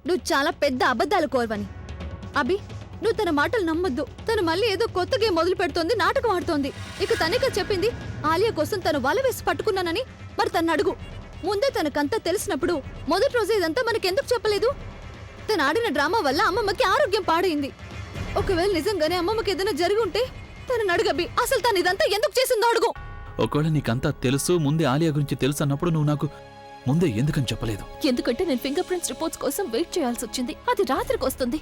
నువ్వు చాలా పెద్ద అబద్ధాలు కోరవని. అభి, నువ్వు తన మాటలు నమ్మొద్దు. తను మళ్ళీ ఏదో కొత్త గేమ్ మొదలు పెడుతోంది, నాటకం ఆడుతోంది. ఇక తనేగా చెప్పింది ఆలియా కోసం తను వల వేసి పట్టుకున్నానని. మరి తను అడుగు. ముందే తనకంతా తెలిసినప్పుడు మొదటి రోజు ఇదంతా మనకెందుకు చెప్పలేదు? తను ఆడిన డ్రామా వల్ల అమ్మమ్మకి ఆరోగ్యం పాడైంది. ఒకవేళ నిజంగానే అమ్మమ్మకి ఏదైనా జరిగి ఉంటే తనని అడుగబ్బి, అసలు తను ఇదంతా ఎందుకు చేసిందో అడుగు. ఒకవేళ నీకంతా తెలుసు, ముందే ఆలియా గురించి తెలుసు అన్నప్పుడు నువ్వు నాకు ముందే ఎందుకని చెప్పలేదు? ఎందుకంటే నేను ఫింగర్ ప్రింట్స్ రిపోర్ట్స్ కోసం వెయిట్ చేయాల్సి వచ్చింది. అది రాత్రికి వస్తుంది.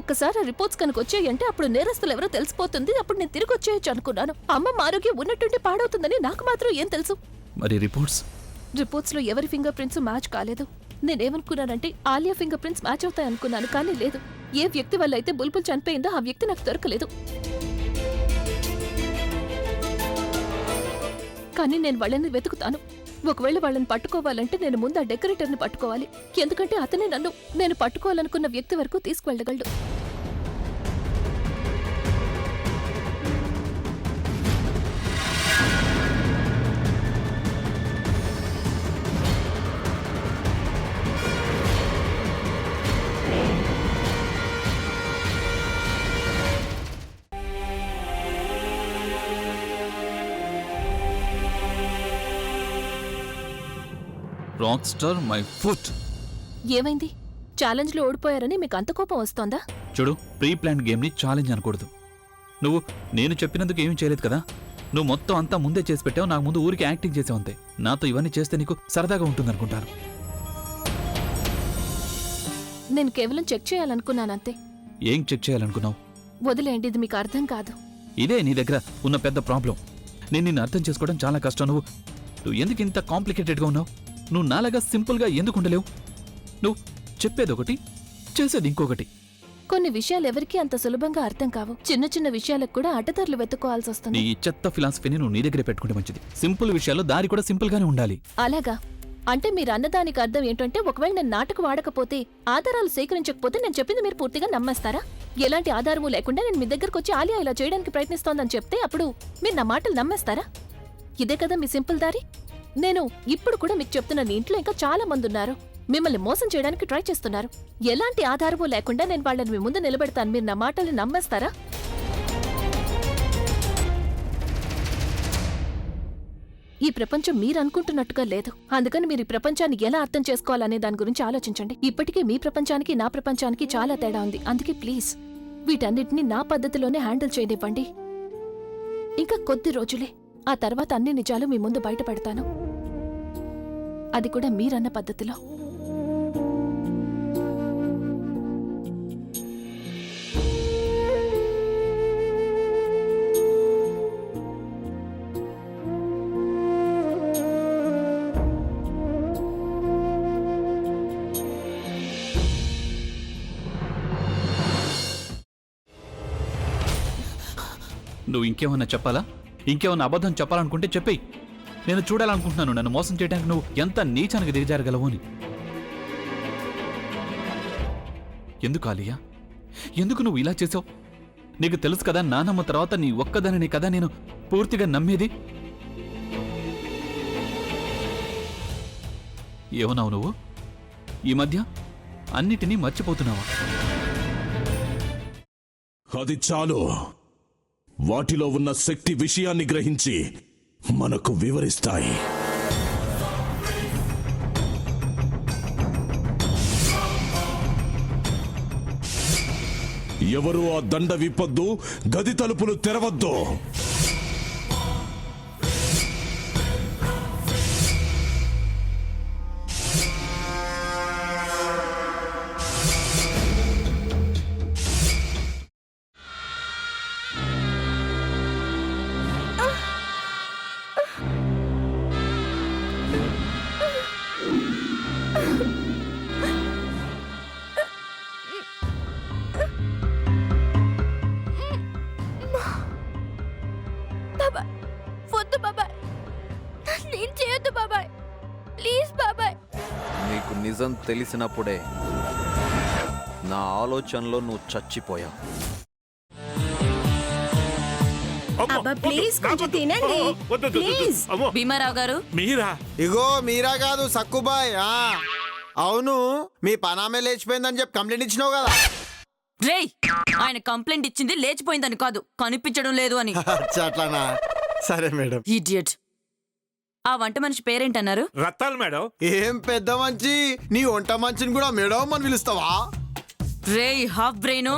ఒక్కసారి ఆ రిపోర్ట్స్ కనుక వచ్చాయంటే అప్పుడు నేరస్తులు ఎవరో తెలిసిపోతుంది. అప్పుడు నేను తిరిగి వచ్చేయచ్చు అనుకున్నాను. అమ్మమ్మ ఆరోగ్యం ఉన్నట్టుండి పాడవుతుందని నాకు మాత్రం ఏం తెలుసు? మరి రిపోర్ట్స్ లో ఎవరి ఫింగర్ ప్రింట్స్ మ్యాచ్ కాలేదు. నేనేమనుకున్నానంటే ఆలియా ఫింగర్ ప్రింట్స్ మ్యాచ్ అవుతాయి అనుకున్నాను, కానీ లేదు. ఏ వ్యక్తి వల్ల అయితే బుల్బుల్ చనిపోయిందో ఆ వ్యక్తి నాకు దొరకలేదు. కానీ నేను వాళ్ళని వెతుకుతాను. ఒకవేళ వాళ్ళని పట్టుకోవాలంటే నేను ముందు ఆ డెకరేటర్ని పట్టుకోవాలి. ఎందుకంటే అతనే నేను పట్టుకోవాలనుకున్న వ్యక్తి వరకు తీసుకువెళ్ళగలడు. Rock star my foot. ఏమైంది? ఛాలెంజ్ లో ఓడిపోయారని మీకు అంత కోపం వస్తోందా? చూడు, ప్రీ ప్లాన్ గేమ్ ని ఛాలెంజ్ అనకూడదు. నువ్వు నేను చెప్పినందుకు ఏమీ చేయలేదు కదా. నువ్వు మొత్తం అంతా ముందే చేసి పెట్టావు. నాకు ముందు ఊరికి యాక్టింగ్ చేసావు అంతే. నాతో ఇవన్నీ చేస్తే నీకు సరదాగా ఉంటుందనుకుంటాను. నేను కేవలం చెక్ చేయాలనుకున్నానంతే. ఏం చెక్ చేయాలనుకున్నావు? వదిలేండి, ఇది మీకు అర్థం కాదు. ఇదే నీ దగ్గర ఉన్న పెద్ద ప్రాబ్లం. నేను నిన్ను అర్థం చేసుకోవడం చాలా కష్టం. నువ్వు ఎందుకు ఇంత కాంప్లికేటెడ్గా ఉన్నావు? నువ్వు నాలాగా సింపుల్గా ఎందుకు ఉండలేవు? నువ్వు చెప్పేది ఒకటి, చేసేది ఇంకొకటి. కొన్ని విషయాలు ఎవరికీ అంత సులభంగా అర్థం కావు. చిన్న చిన్న విషయాలకు కూడా అడ్డదారులు వెతుక్కోవాల్సి వస్తుంది. నీ చెత్త ఫిలాసఫీని నువ్వు నీ దగ్గరే పెట్టుకుంటే మంచిది. సింపుల్ విషయాల్లో దారి కూడా సింపుల్ గానే ఉండాలి. అలాగా? అంటే మీరు అన్నదానికి అర్థం ఏంటంటే ఒకవేళ నేను నాటకం ఆడకపోతే, ఆధారాలు సేకరించకపోతే నేను చెప్పింది మీరు పూర్తిగా నమ్మేస్తారా? ఎలాంటి ఆధారము లేకుండా నేను మీ దగ్గరకు వచ్చి ఆలియా ఇలా చేయడానికి ప్రయత్నిస్తోందని చెప్తే అప్పుడు మీరు నా మాటలు నమ్మేస్తారా? ఇదే కదా మీ సింపుల్ దారి? నేను ఇప్పుడు కూడా మీకు చెప్తున్న నీ ఇంట్లో ఇంకా చాలా మంది ఉన్నారు. మిమ్మల్ని మోసం చేయడానికి ట్రై చేస్తున్నారు. ఎలాంటి ఆధారమూ లేకుండా నేను వాళ్ళని మీ ముందు నిలబెడతాను. మీరు నా మాటల్ని నమ్మేస్తారా? ఈ ప్రపంచం మీరు అనుకుంటున్నట్టుగా లేదు. అందుకని మీరు ఈ ప్రపంచాన్ని ఎలా అర్థం చేసుకోవాలనే దాని గురించి ఆలోచించండి. ఇప్పటికే మీ ప్రపంచానికి నా ప్రపంచానికి చాలా తేడా ఉంది. అందుకే ప్లీజ్ వీటన్నిటిని నా పద్ధతిలోనే హ్యాండిల్ చేయనివ్వండి. ఇంకా కొద్ది రోజులే, ఆ తర్వాత అన్ని నిజాలు మీ ముందు బయట పెడతాను. అది కూడా మీరన్న పద్ధతిలో. నువ్వు ఇంకేమన్నా చెప్పాలా? ఇంకేమన్నా అబద్ధం చెప్పాలనుకుంటే చెప్పేయి. నేను చూడాలనుకుంటున్నాను నన్ను మోసం చేయడానికి నువ్వు ఎంత నీచానికి దిగజారగలవు అని. ఎందుకు ఆలియా, ఎందుకు నువ్వు ఇలా చేసావు? నీకు తెలుసు కదా, నానమ్మ తర్వాత నీ ఒక్కదానిని కదా నేను పూర్తిగా నమ్మేది. ఏమన్నావు నువ్వు? ఈ మధ్య అన్నిటినీ మర్చిపోతున్నావా? అది చాలు. వాటిలో ఉన్న శక్తి విషయాన్ని గ్రహించి మనకు వివరిస్తాయి. ఎవరు ఆ దండ విప్పొద్దు, గది తలుపులు తెరవద్దు. నీకు నిజం తెలిసినప్పుడే నా ఆలోచనలో నువ్వు చచ్చిపోయావు. భీమారావు గారు, ఇగో మీరా కాదు సక్కుబాయ్. అవును మీ పనామే లేచిపోయిందని చెప్పి కంప్లైంట్ ఇచ్చినావు కదా. రేయ్ ఆయన కంప్లైంట్ ఇచ్చింది లేచిపోయిందని కాదు, కనిపించడం లేదు అని. అచ్చా, అట్లానా? సరే మేడం. ఇడియట్. ఆ వంట మనిషి పేరేంటన్నారు? రత్తాలు మేడం. ఏం పెద్ద మంచి, నీ వంట మంచిని కూడా మేడం అని పిలుస్తావా? రేయ్ హాఫ్ బ్రెయిన్,